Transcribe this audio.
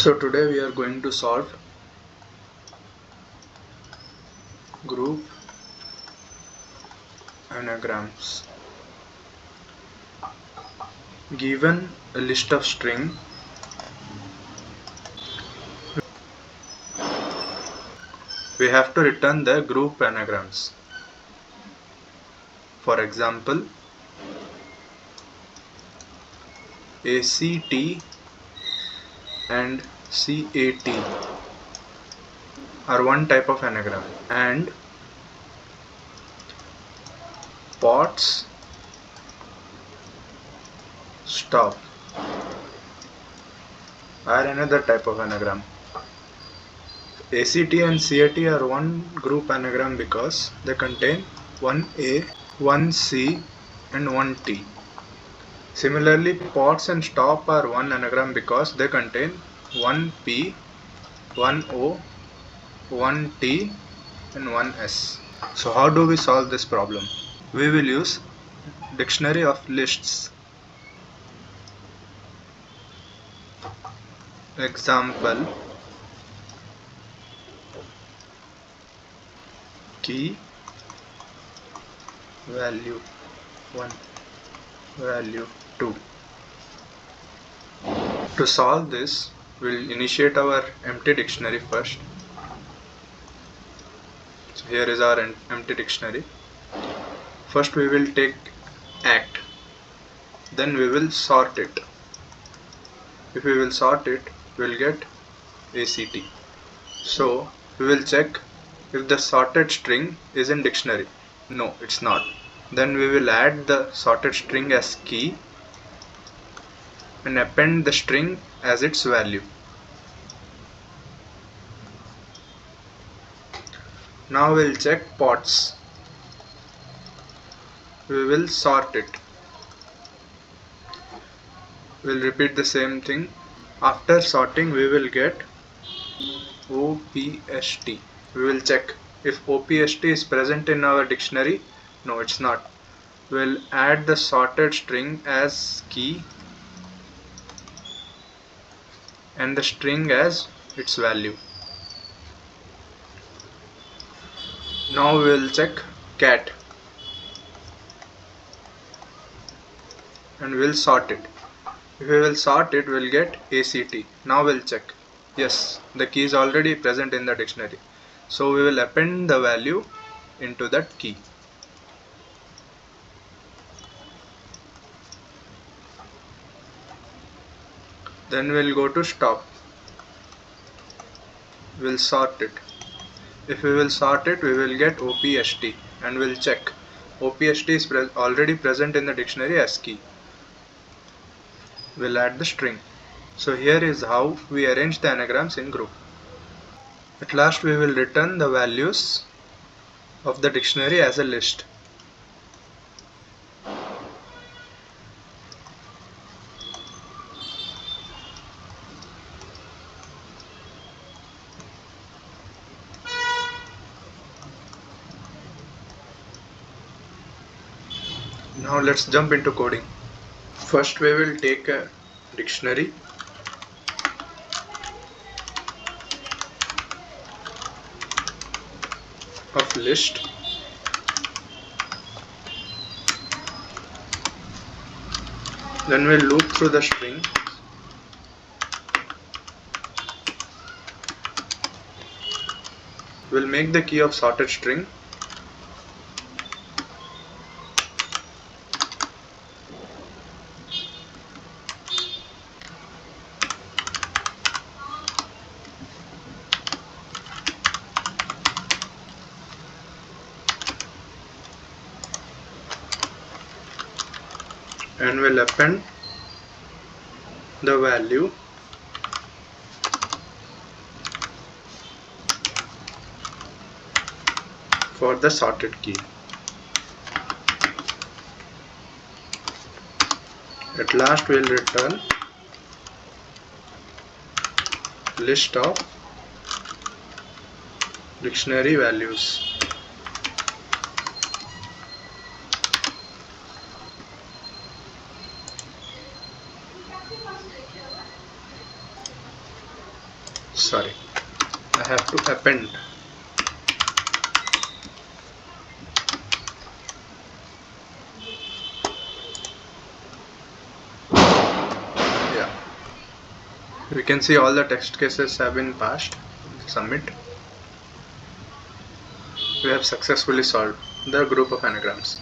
So today we are going to solve group anagrams. Given a list of string, we have to return the group anagrams. For example, ACT and CAT are one type of anagram, and pots stop are another type of anagram. ACT and CAT are one group anagram because they contain one A, one C and one T. Similarly, pots and stop are one anagram because they contain one P, one O, one T and one S. So how do we solve this problem? We will use dictionary of lists. Example: key, value 1, value 2. To solve this, we'll initiate our empty dictionary first. So here is our empty dictionary. First we will take act, then we will sort it. If we will sort it, we will get ACT. So we will check if the sorted string is in dictionary. No, it's not. Then we will add the sorted string as key and append the string as its value. Now we'll check pots. We will sort it. We'll repeat the same thing. After sorting, we will get OPST. We will check if OPST is present in our dictionary. No, it's not. We'll add the sorted string as key and the string as its value. Now we'll check cat and we'll sort it. If we will sort it, we'll get ACT. Now we'll check. Yes, the key is already present in the dictionary. So we will append the value into that key. Then we'll go to stop. We'll sort it. If we will sort it, we will get OPST and we'll check. OPST is already present in the dictionary as key. We'll add the string. So here is how we arrange the anagrams in group. At last we will return the values of the dictionary as a list. Now let's jump into coding. First we will take a dictionary of list. Then we'll loop through the string. We'll make the key of sorted string. And we'll append the value for the sorted key. At last we'll return list of dictionary values. sorry, I have to append. Yeah, we can see all the test cases have been passed. Submit. We have successfully solved the group of anagrams.